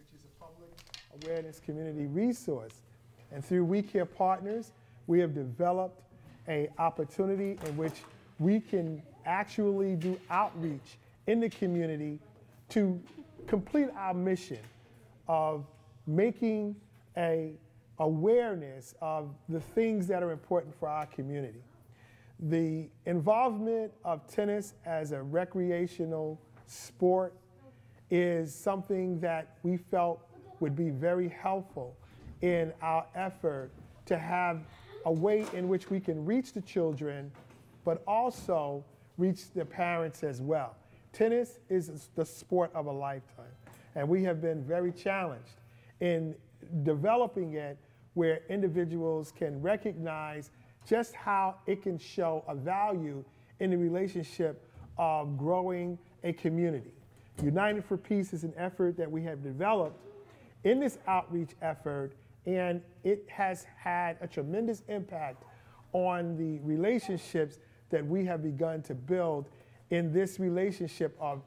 which is a public awareness community resource. And through We Care Partners, we have developed an opportunity in which we can actually do outreach in the community to complete our mission of making an awareness of the things that are important for our community. The involvement of tennis as a recreational sport is something that we felt would be very helpful in our effort to have a way in which we can reach the children, but also reach the parents as well. Tennis is the sport of a lifetime, and we have been very challenged in developing it where individuals can recognize just how it can show a value in the relationship of growing a community. United for Peace is an effort that we have developed in this outreach effort, and it has had a tremendous impact on the relationships that we have begun to build in this relationship of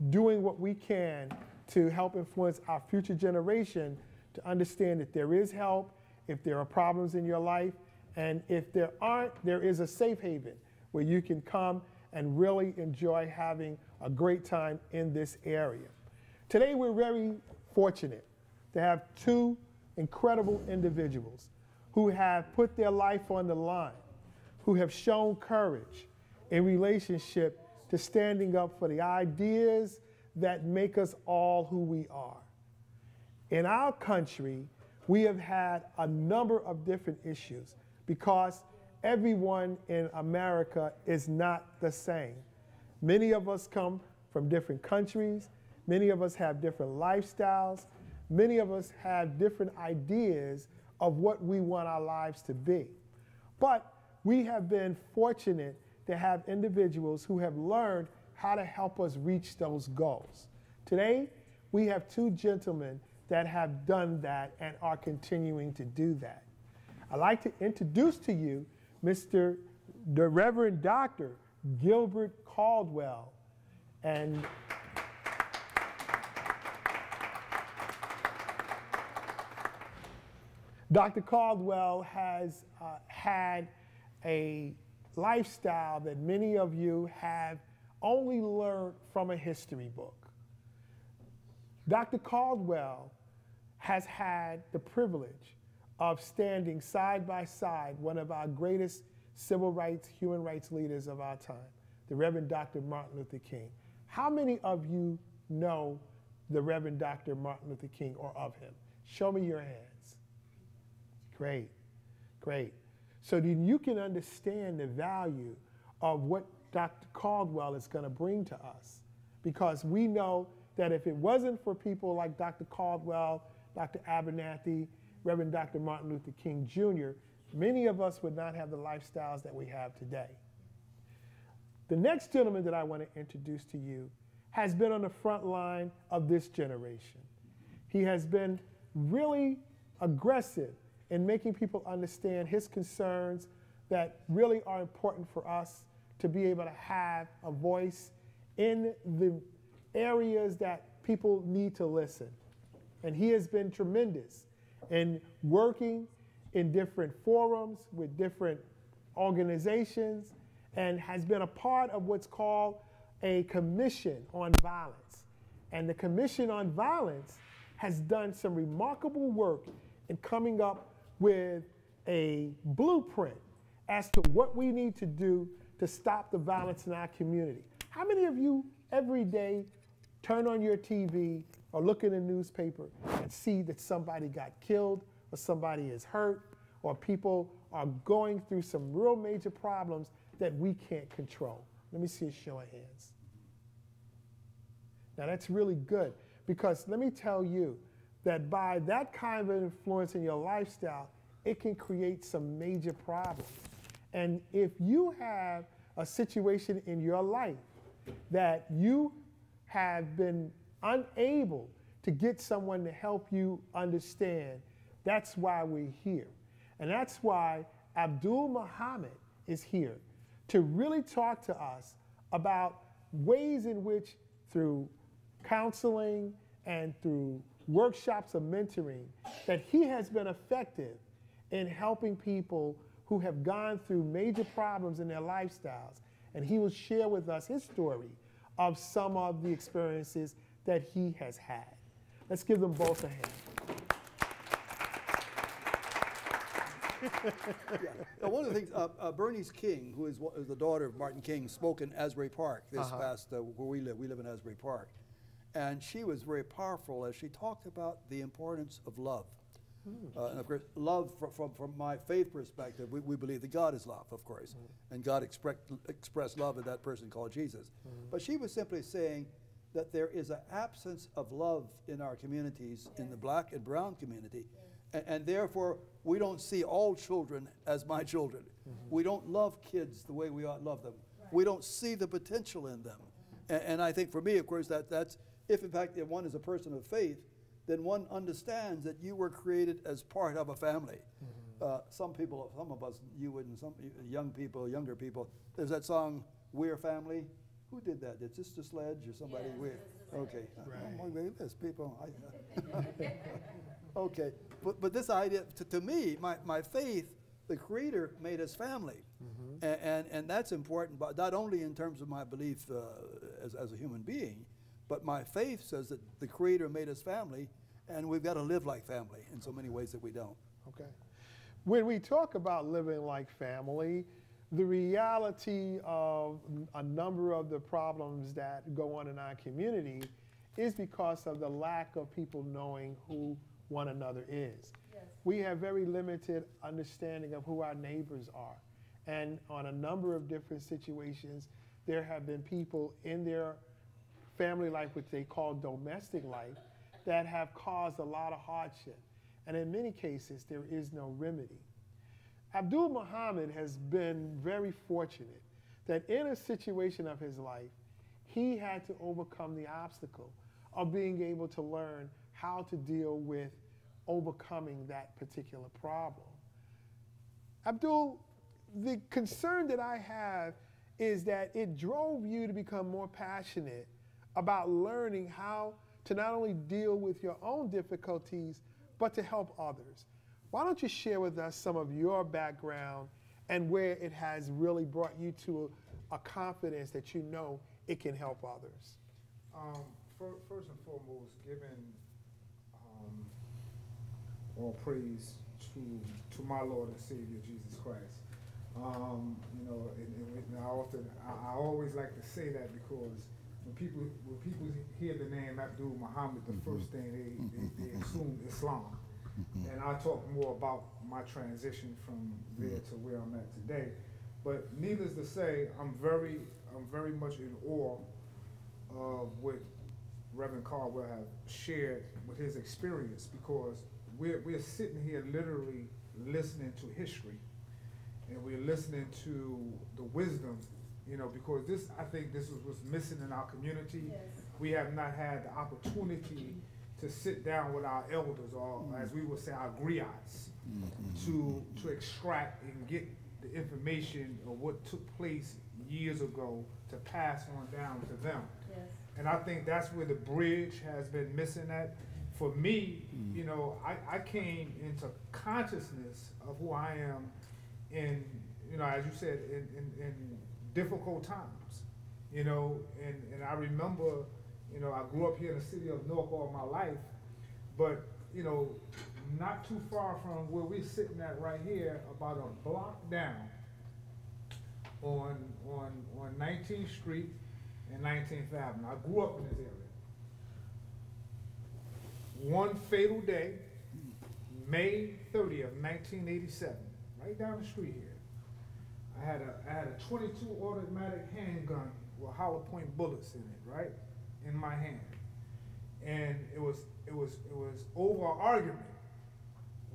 doing what we can to help influence our future generation to understand that there is help if there are problems in your life, and if there aren't, there is a safe haven where you can come and really enjoy having a great time in this area. Today we're very fortunate to have two incredible individuals who have put their life on the line, who have shown courage in relationship to standing up for the ideas that make us all who we are. In our country, we have had a number of different issues because everyone in America is not the same. Many of us come from different countries. Many of us have different lifestyles. Many of us have different ideas of what we want our lives to be. But we have been fortunate to have individuals who have learned how to help us reach those goals. Today, we have two gentlemen that have done that and are continuing to do that. I'd like to introduce to you the Reverend Dr. Gilbert Caldwell. And Dr. Caldwell has had a lifestyle that many of you have only learned from a history book. Dr. Caldwell has had the privilege of standing side by side one of our greatest civil rights, human rights leaders of our time, the Reverend Dr. Martin Luther King. How many of you know the Reverend Dr. Martin Luther King or of him? Show me your hands. Great, great. So then you can understand the value of what Dr. Caldwell is going to bring to us, because we know that if it wasn't for people like Dr. Caldwell, Dr. Abernathy, Reverend Dr. Martin Luther King Jr., many of us would not have the lifestyles that we have today. The next gentleman that I want to introduce to you has been on the front line of this generation. He has been really aggressive in making people understand his concerns that really are important for us to be able to have a voice in the areas that people need to listen. And he has been tremendous in working in different forums with different organizations and has been a part of what's called a Commission on Violence. And the Commission on Violence has done some remarkable work in coming up with a blueprint as to what we need to do to stop the violence in our community. How many of you every day turn on your TV or look in a newspaper and see that somebody got killed or somebody is hurt or people are going through some real major problems that we can't control? Let me see a show of hands. Now that's really good, because let me tell you that by that kind of influence in your lifestyle, it can create some major problems. And if you have a situation in your life that you have been unable to get someone to help you understand, that's why we're here. And that's why Abdul Muhammad is here to really talk to us about ways in which, through counseling and through workshops of mentoring, that he has been effective in helping people who have gone through major problems in their lifestyles. And he will share with us his story of some of the experiences that he has had. Let's give them both a hand. Yeah. One of the things, Bernice King, who is the daughter of Martin King, spoke in Asbury Park this past, where we live. We live in Asbury Park. And she was very powerful as she talked about the importance of love. And of course, love from my faith perspective, we believe that God is love, of course. And God expressed love in that person called Jesus. But she was simply saying that there is an absence of love in our communities, in the black and brown community. And therefore, we don't see all children as my children. We don't love kids the way we ought to love them. We don't see the potential in them. And I think for me, of course, that's, if in fact one is a person of faith, then one understands that you were created as part of a family. Some of us, you wouldn't, some young people, younger people, there's that song, We're Family. Who did that? Did Sister Sledge or somebody? Yeah, okay. Right. There's people. Okay. But this idea, to me, my faith, the Creator made us family. And that's important, but not only in terms of my belief as a human being, but my faith says that the Creator made us family, and we've got to live like family in so many ways that we don't. Okay. When we talk about living like family, the reality of a number of the problems that go on in our community is because of the lack of people knowing who one another is. Yes. We have very limited understanding of who our neighbors are. And on a number of different situations, there have been people in their family life, which they call domestic life, that have caused a lot of hardship. And in many cases, there is no remedy. Abdul Muhammad has been very fortunate that in a situation of his life, he had to overcome the obstacle of being able to learn how to deal with overcoming that particular problem. Abdul, the concern that I have is that it drove you to become more passionate about learning how to not only deal with your own difficulties, but to help others. Why don't you share with us some of your background and where it has really brought you to a confidence that you know it can help others? First and foremost, giving all praise to my Lord and Savior Jesus Christ. You know, and I always like to say that because when people hear the name Abdul Muhammad, the first thing they assume Islam. And I'll talk more about my transition from there to where I'm at today. But needless to say, I'm very much in awe of what Reverend Caldwell has shared with his experience, because we're sitting here literally listening to history, and we're listening to the wisdom, you know, because I think this is what's missing in our community. Yes. We have not had the opportunity to sit down with our elders, or as we would say, our griots, to extract and get the information of what took place years ago to pass on down to them. Yes. And I think that's where the bridge has been missing at. For me, you know, I came into consciousness of who I am in, you know, as you said, in difficult times, you know, and I remember, you know, I grew up here in the city of Newark all my life, but, you know, not too far from where we're sitting at right here, about a block down on 19th Street and 19th Avenue. I grew up in this area. One fatal day, May 30th, 1987, right down the street here, I had a 22 automatic handgun with hollow point bullets in it, right, in my hand, and it was over an argument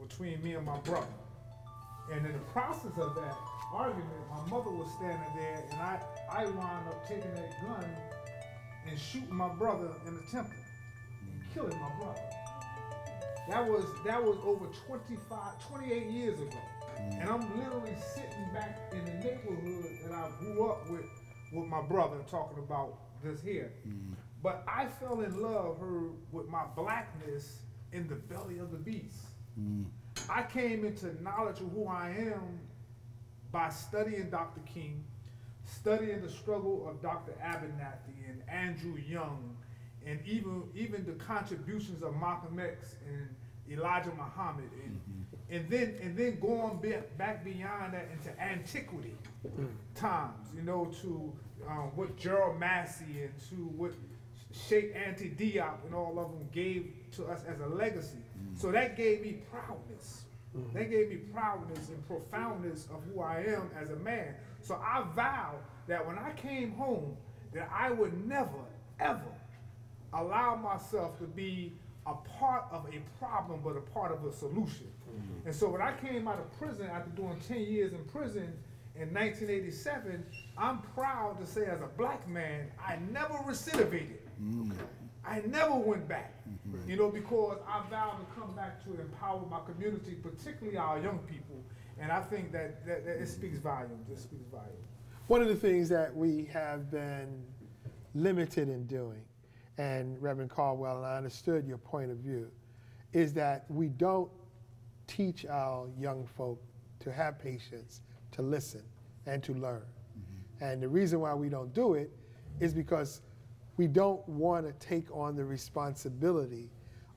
between me and my brother. And in the process of that argument, my mother was standing there, and I wound up taking that gun and shooting my brother in the temple and killing my brother. That was over 28 years ago. And I'm literally sitting back in the neighborhood that I grew up with my brother, talking about this here. But I fell in love with my blackness in the belly of the beast. I came into knowledge of who I am by studying Dr. King, studying the struggle of Dr. Abernathy and Andrew Young, and even the contributions of Malcolm X and Elijah Muhammad, and then going back beyond that into antiquity times, you know, to what Gerald Massey and to what Sheikh Anta Diop and all of them gave to us as a legacy. So that gave me proudness. That gave me proudness and profoundness of who I am as a man. So I vowed that when I came home, that I would never, ever allow myself to be a part of a problem, but a part of a solution. And so when I came out of prison after doing 10 years in prison in 1987, I'm proud to say as a black man, I never recidivated. I never went back, you know, because I vowed to come back to empower my community, particularly our young people. And I think that it speaks volumes. It speaks volumes. One of the things that we have been limited in doing, and Reverend Caldwell, and I understood your point of view, is that we don't teach our young folk to have patience, to listen, and to learn. And the reason why we don't do it is because we don't want to take on the responsibility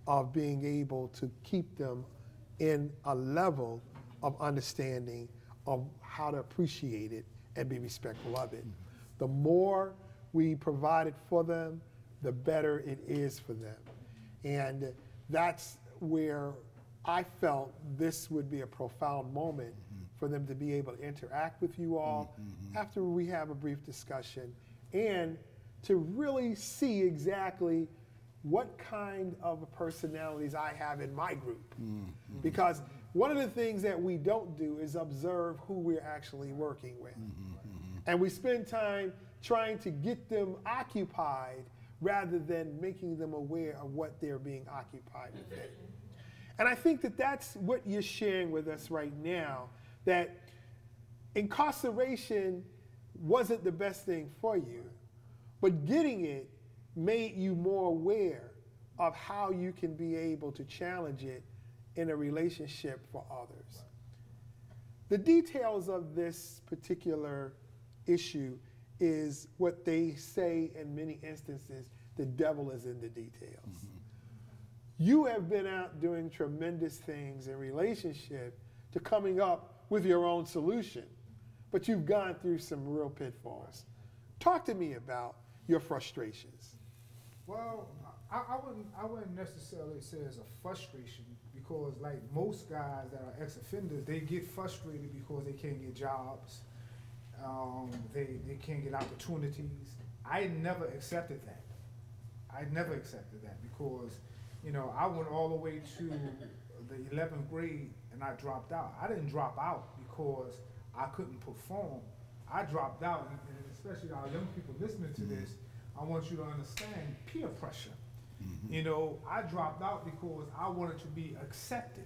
of being able to keep them in a level of understanding of how to appreciate it and be respectful of it. The more we provide it for them, the better it is for them. And that's where I felt this would be a profound moment for them to be able to interact with you all after we have a brief discussion, and to really see exactly what kind of personalities I have in my group. Because one of the things that we don't do is observe who we're actually working with. And we spend time trying to get them occupied rather than making them aware of what they're being occupied with. And I think that that's what you're sharing with us right now, that incarceration wasn't the best thing for you, but getting it made you more aware of how you can be able to challenge it in a relationship for others. The details of this particular issue is what they say in many instances, the devil is in the details. You have been out doing tremendous things in relationship to coming up with your own solution, but you've gone through some real pitfalls. Talk to me about your frustrations. Well, I wouldn't necessarily say it's a frustration, because like most guys that are ex-offenders, they get frustrated because they can't get jobs, they can't get opportunities. I never accepted that. I never accepted that because, you know, I went all the way to the 11th grade and I dropped out. I didn't drop out because I couldn't perform. I dropped out, and especially our young people listening to this, I want you to understand peer pressure. You know, I dropped out because I wanted to be accepted.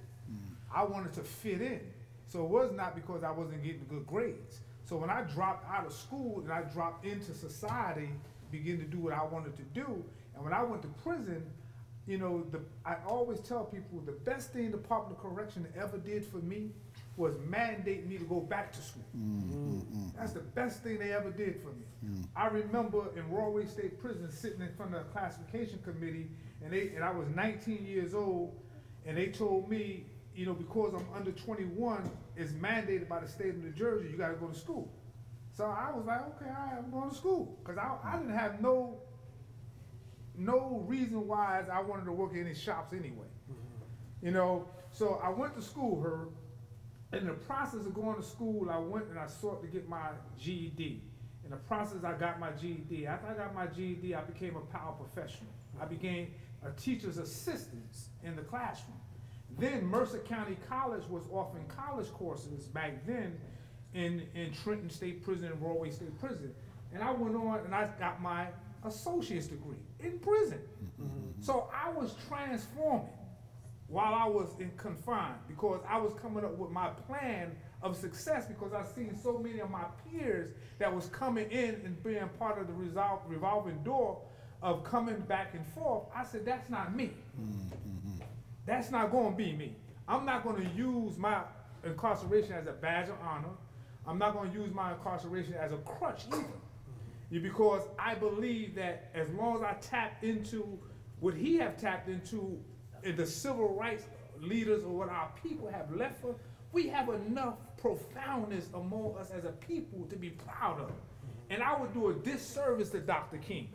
I wanted to fit in. So it was not because I wasn't getting good grades. So when I dropped out of school and I dropped into society, began to do what I wanted to do, and when I went to prison, you know, I always tell people the best thing the Department of Correction ever did for me was mandate me to go back to school. That's the best thing they ever did for me. I remember in Royal State Prison sitting in front of the classification committee, and I was 19 years old, and they told me, you know, because I'm under 21, it's mandated by the state of New Jersey, you gotta go to school. So I was like, okay, all right, I'm going to school. Because I didn't have no reason why I wanted to work in any shops anyway. You know, so I went to school, Herb. In the process of going to school, I went and I sought to get my GED. In the process, I got my GED. After I got my GED, I became a paraprofessional. I became a teacher's assistant in the classroom. Then Mercer County College was offering college courses back then in Trenton State Prison and Royal State Prison. And I went on and I got my associate's degree in prison. So I was transforming while I was in confined, because I was coming up with my plan of success, because I seen so many of my peers that was coming in and being part of the revolving door of coming back and forth, I said, that's not me. That's not going to be me. I'm not going to use my incarceration as a badge of honor. I'm not going to use my incarceration as a crutch either. Because I believe that as long as I tap into what he have tapped into in the civil rights leaders or what our people have left for, we have enough profoundness among us as a people to be proud of. And I would do a disservice to Dr. King.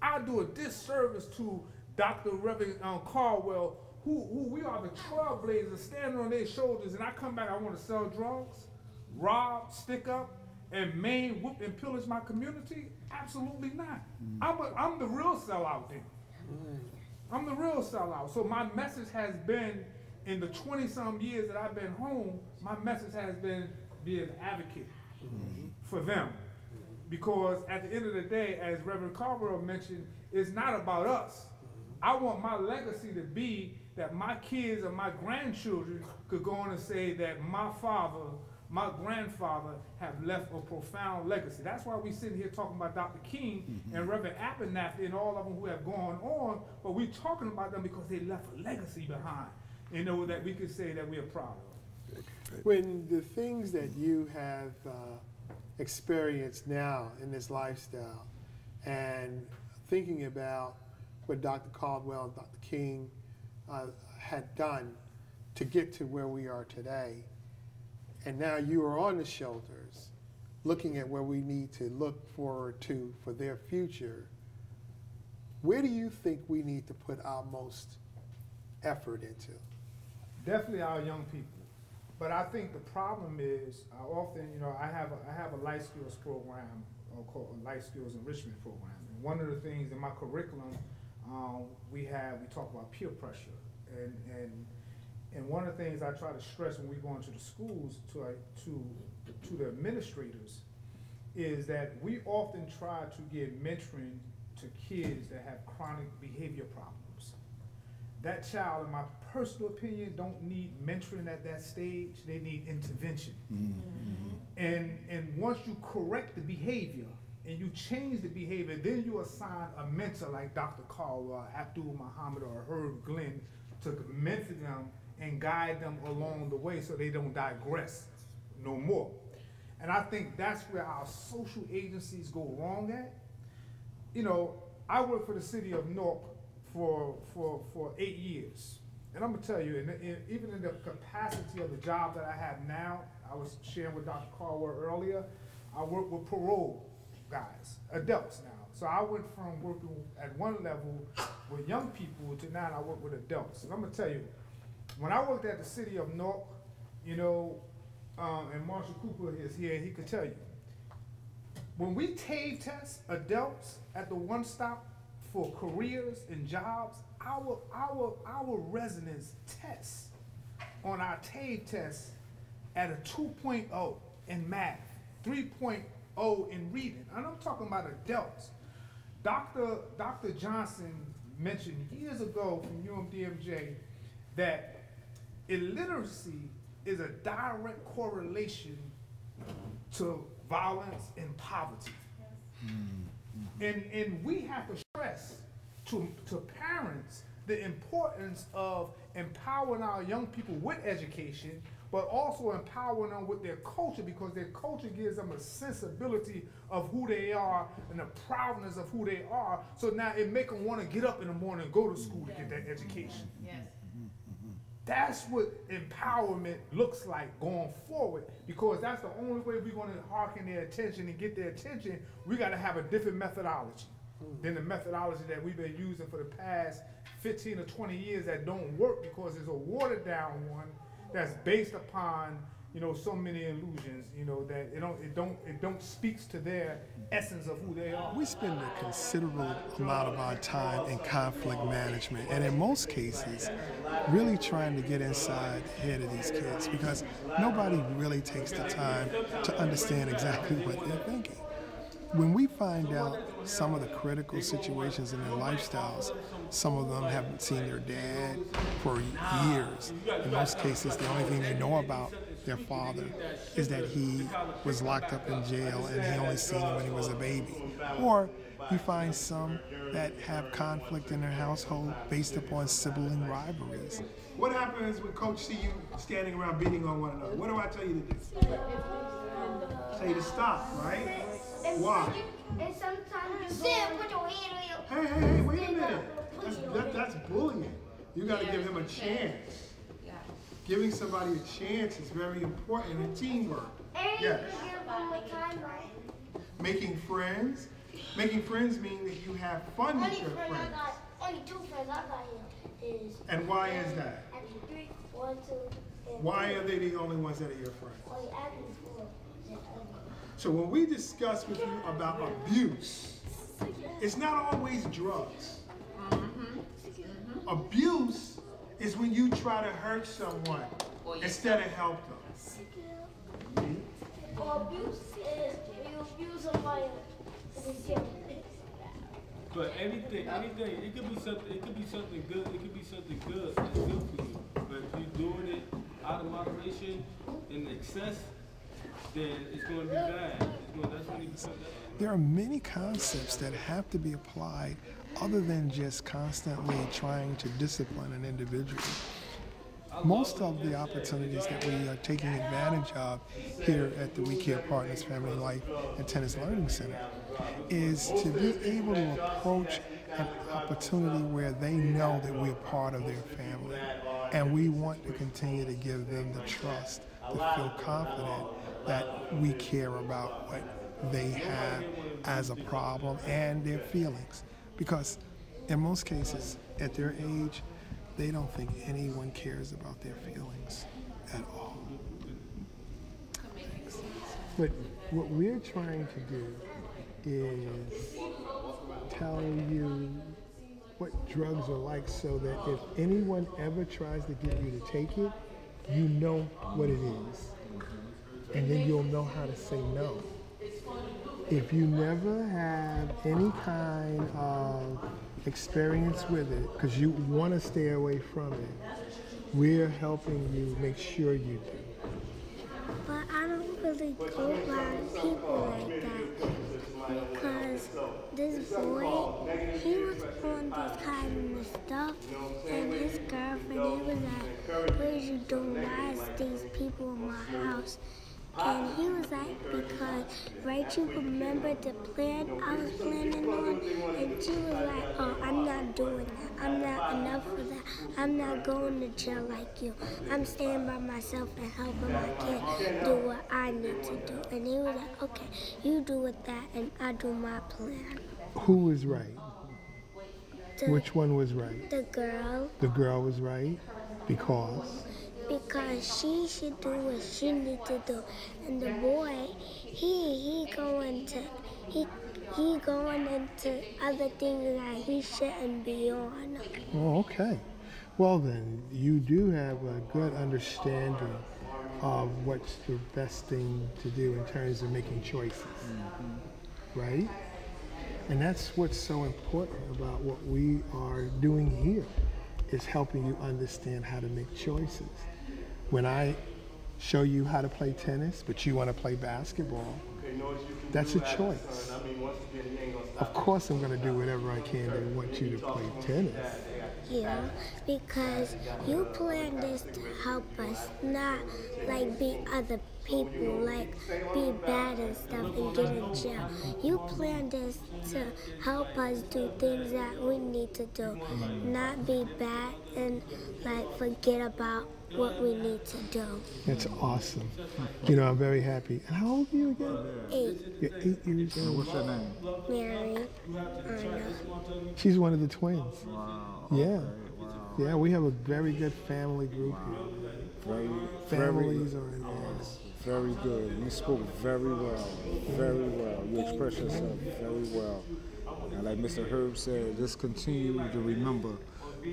I would do a disservice to Dr. Reverend Caldwell, who we are the trailblazers standing on their shoulders, and I come back, I want to sell drugs, rob, stick up, and maim, whoop, and pillage my community? Absolutely not. I'm the real sellout then. I'm the real sellout. So my message has been, in the 20-some years that I've been home, my message has been be an advocate for them. Because at the end of the day, as Reverend Caldwell mentioned, it's not about us. I want my legacy to be that my kids and my grandchildren could go on and say that my father, my grandfather have left a profound legacy. That's why we sitting here talking about Dr. King and Reverend Abernathy and all of them who have gone on, but we're talking about them because they left a legacy behind, you know, that we could say that we are proud of. When the things that you have experienced now in this lifestyle and thinking about what Dr. Caldwell and Dr. King had done to get to where we are today, and now you are on the shelters looking at where we need to look forward to for their future, where do you think we need to put our most effort into? Definitely our young people. But I think the problem is, often, you know, I have a life skills program called a life skills enrichment program. And one of the things in my curriculum, we talk about peer pressure. And one of the things I try to stress when we go into the schools to the administrators is that we often try to give mentoring to kids that have chronic behavior problems. That child, in my personal opinion, don't need mentoring at that stage. They need intervention. And once you correct the behavior and you change the behavior, then you assign a mentor like Dr. Caldwell, Abdul Muhammad, or Herb Glenn to mentor them and guide them along the way so they don't digress no more. And I think that's where our social agencies go wrong at. You know, I work for the city of Newark for 8 years. And I'm gonna tell you, even in the capacity of the job that I have now, I was sharing with Dr. Caldwell earlier, I work with parole guys, adults now. So I went from working at one level with young people to now I work with adults. And I'm gonna tell you, when I worked at the city of Newark, you know, and Marshall Cooper is here, he could tell you, when we TAVE test adults at the one stop for careers and jobs, our residents test on our TAVE test at a 2.0 in math, 3.0 in reading. And I'm talking about adults. Dr. Johnson mentioned years ago from UMDMJ that illiteracy is a direct correlation to violence and poverty. And we have to stress to parents the importance of empowering our young people with education, but also empowering them with their culture, because their culture gives them a sensibility of who they are and the proudness of who they are. So now it makes them want to get up in the morning and go to school to get that education. That's what empowerment looks like going forward, because that's the only way we're going to hearken their attention and get their attention. We got to have a different methodology than the methodology that we've been using for the past 15 or 20 years that don't work, because it's a watered down one that's based upon, you know, so many illusions, you know, that it don't speaks to their essence of who they are. We spend a considerable amount of our time in conflict management, and in most cases, really trying to get inside the head of these kids, because nobody really takes the time to understand exactly what they're thinking. When we find out some of the critical situations in their lifestyles, some of them haven't seen their dad for years. In most cases, the only thing they know about their father is that he was locked up in jail and he only seen him when he was a baby. Or you find some that have conflict in their household based upon sibling rivalries. What happens when Coach see you standing around beating on one another? What do I tell you to do? Tell you to stop, right? Why? And sometimes you say, put your hand on your... Hey, wait a minute. That's bullying. You got to give him a chance. Giving somebody a chance is very important in teamwork. Yes. Making friends. Making friends mean that you have fun with your friends. Only 2 friends I got here is... And why is that? Actually 3, 1, 2, and Why are they the only ones that are your friends? only actually 4. So when we discuss with you about abuse, it's not always drugs. Abuse is when you try to hurt someone instead of help them. Or abuse is when you abuse somebody in the gym. But anything, it could be something good. It could be something good that's good for you. But if you're doing it out of moderation and excess, then it's going to be bad. That's when it becomes bad. There are many concepts that have to be applied other than just constantly trying to discipline an individual. Most of the opportunities that we are taking advantage of here at the We Care Partners Family Life and Tennis Learning Center is to be able to approach an opportunity where they know that we're part of their family, and we want to continue to give them the trust to feel confident that we care about what they have as a problem and their feelings. Because in most cases, at their age, they don't think anyone cares about their feelings at all. But what we're trying to do is tell you what drugs are like so that if anyone ever tries to get you to take it, you know what it is. And then you'll know how to say no. If you never have any kind of experience with it, because you want to stay away from it, we're helping you make sure you do. But I don't really go by people like that because this boy, he was on this kind of stuff, and his girlfriend, he was like, what are you doing? Why is these people in my house? And he was like, because, right, you remember the plan I was planning on? And she was like, oh, I'm not doing that. I'm not enough for that. I'm not going to jail like you. I'm staying by myself and helping my kid do what I need to do. And he was like, okay, you do with that and I do my plan. Who was right? Which one was right? The girl. The girl was right because she should do what she needs to do, and the boy, he going into other things that he shouldn't be on. Oh, okay. Well then, you do have a good understanding of what's the best thing to do in terms of making choices, right? And that's what's so important about what we are doing here, is helping you understand how to make choices. When I show you how to play tennis, but you want to play basketball, that's a choice. Of course I'm going to do whatever I can to want you to play tennis. Yeah, because you plan this to help us, not like be other people, like be bad and stuff and get in jail. You plan this to help us do things that we need to do, not be bad and like forget about what we need to do. That's awesome. You know, I'm very happy. And how old are you again? 8. You're 8 years old. What's your name? Mary. Anna. She's one of the twins. Wow. Yeah. Okay, wow. Yeah, we have a very good family group here. Families are involved. Very good. You spoke very well. Very well. You expressed yourself very well. And like Mr. Herb said, just continue to remember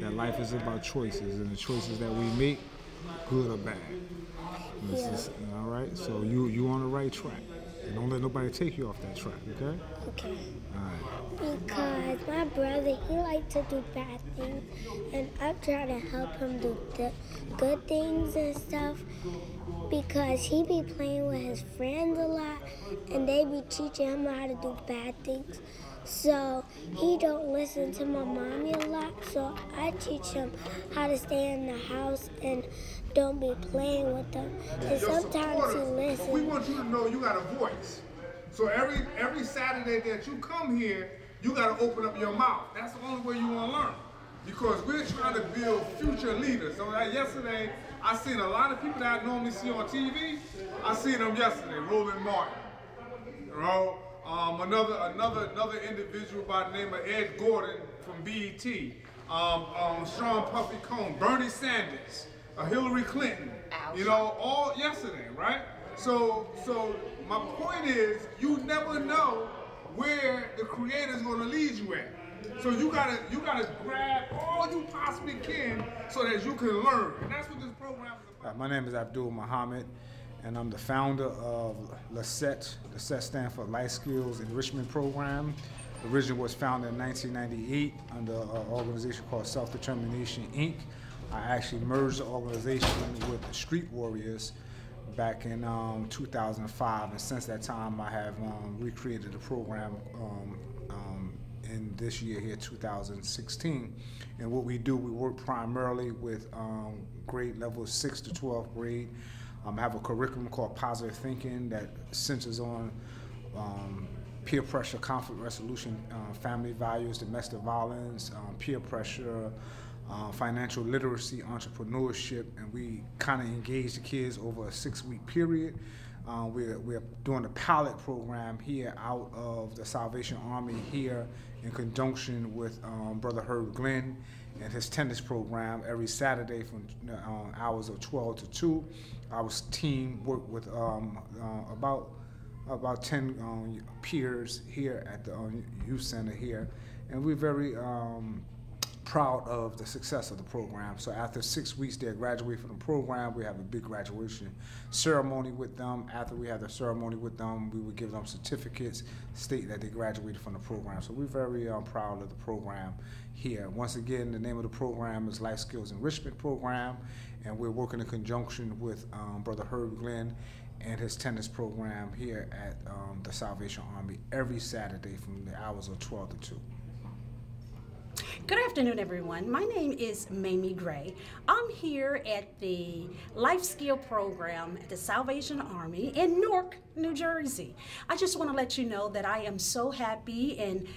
that life is about choices, and the choices that we make, good or bad. All right? So you on the right track. And don't let nobody take you off that track, okay? Okay. All right. Because my brother, he likes to do bad things, and I'm trying to help him do good things and stuff. because he be playing with his friends a lot, and they be teaching him how to do bad things. So he don't listen to my mommy a lot, so I teach him how to stay in the house and don't be playing with them. And sometimes he listens. We want you to know you got a voice. So every Saturday that you come here, you got to open up your mouth. That's the only way you want to learn. Because we're trying to build future leaders. So yesterday, I seen a lot of people that I normally see on TV. I seen them yesterday, Roland Martin. You know, another individual by the name of Ed Gordon from BET, Sean Puffy Combs, Bernie Sanders, Hillary Clinton. You know, all yesterday, right? So my point is, you never know where the Creator's going to lead you at. So you gotta grab all you possibly can so that you can learn, and that's what this program is about. My name is Abdul Muhammad, and I'm the founder of LSET. LSET stands for Life Skills Enrichment Program. Originally was founded in 1998 under an organization called Self-Determination, Inc. I actually merged the organization with the Street Warriors back in 2005, and since that time I have recreated the program in this year here, 2016. And what we do, we work primarily with grade levels 6 to 12th grade. I have a curriculum called Positive Thinking that centers on peer pressure, conflict resolution, family values, domestic violence, peer pressure, financial literacy, entrepreneurship, and we kind of engage the kids over a 6-week period. We're doing a pilot program here out of the Salvation Army here in conjunction with Brother Herb Glenn and his tennis program every Saturday from hours of 12 to 2. Our team work with about 10 peers here at the youth center here, and we're very proud of the success of the program. So after 6 weeks, they graduate from the program. We have a big graduation ceremony with them. After we have the ceremony with them, we would give them certificates, state that they graduated from the program. So we're very proud of the program here. Once again, the name of the program is Life Skills Enrichment Program, and we're working in conjunction with Brother Herb Glenn and his tennis program here at the Salvation Army every Saturday from the hours of 12 to 2. Good afternoon, everyone. My name is Mamie Gray. I'm here at the Life Skill Program at the Salvation Army in Newark, New Jersey. I just want to let you know that I am so happy and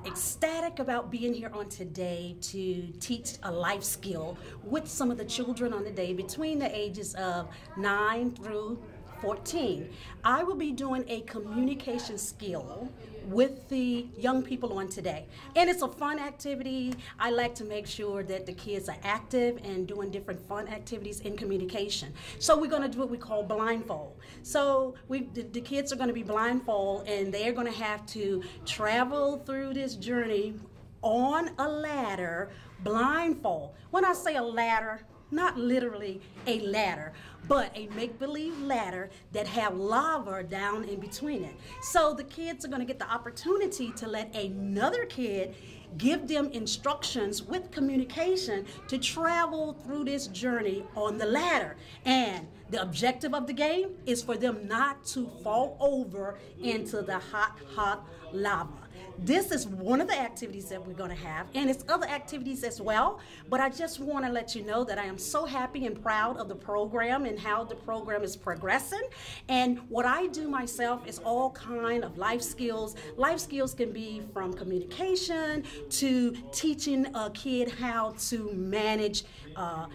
ecstatic about being here on today to teach a life skill with some of the children on the day between the ages of 9 through 14. I will be doing a communication skill with the young people on today. And it's a fun activity. I like to make sure that the kids are active and doing different fun activities in communication. So we're gonna do what we call blindfold. So the kids are gonna be blindfold, and they're gonna have to travel through this journey on a ladder, blindfold. When I say a ladder, not literally a ladder, but a make-believe ladder that have lava down in between it. So the kids are gonna get the opportunity to let another kid give them instructions with communication to travel through this journey on the ladder. And the objective of the game is for them not to fall over into the hot lava. This is one of the activities that we're going to have, and it's other activities as well, but I just want to let you know that I am so happy and proud of the program and how the program is progressing. And what I do myself is all kind of life skills. Life skills can be from communication to teaching a kid how to manage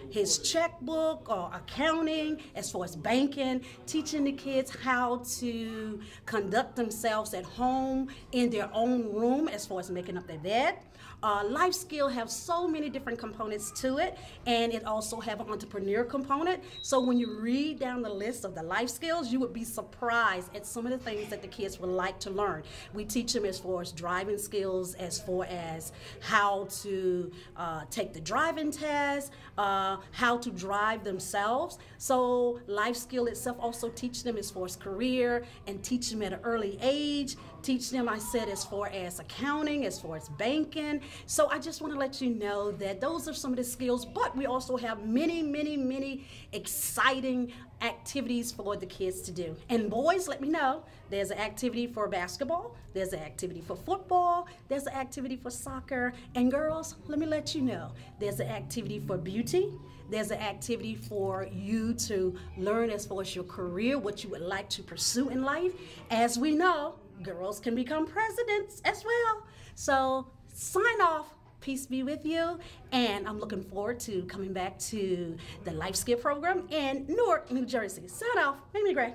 his checkbook or accounting, as far as banking, teaching the kids how to conduct themselves at home in their own room, as far as making up their bed. Life skill have so many different components to it, and it also have an entrepreneur component. So when you read down the list of the life skills, you would be surprised at some of the things that the kids would like to learn. We teach them as far as driving skills, as far as how to take the driving test, how to drive themselves. So life skill itself also teach them as far as career, and teach them at an early age teach them, I said, as far as accounting, as far as banking. So I just want to let you know that those are some of the skills, but we also have many, many, many exciting activities for the kids to do. And boys, let me know, there's an activity for basketball, there's an activity for football, there's an activity for soccer. And girls, let me let you know, there's an activity for beauty, there's an activity for you to learn as far as your career, what you would like to pursue in life. As we know, girls can become presidents as well. So sign off. Peace be with you. And I'm looking forward to coming back to the Life Skill program in Newark, New Jersey. Sign off. Mamie Gray.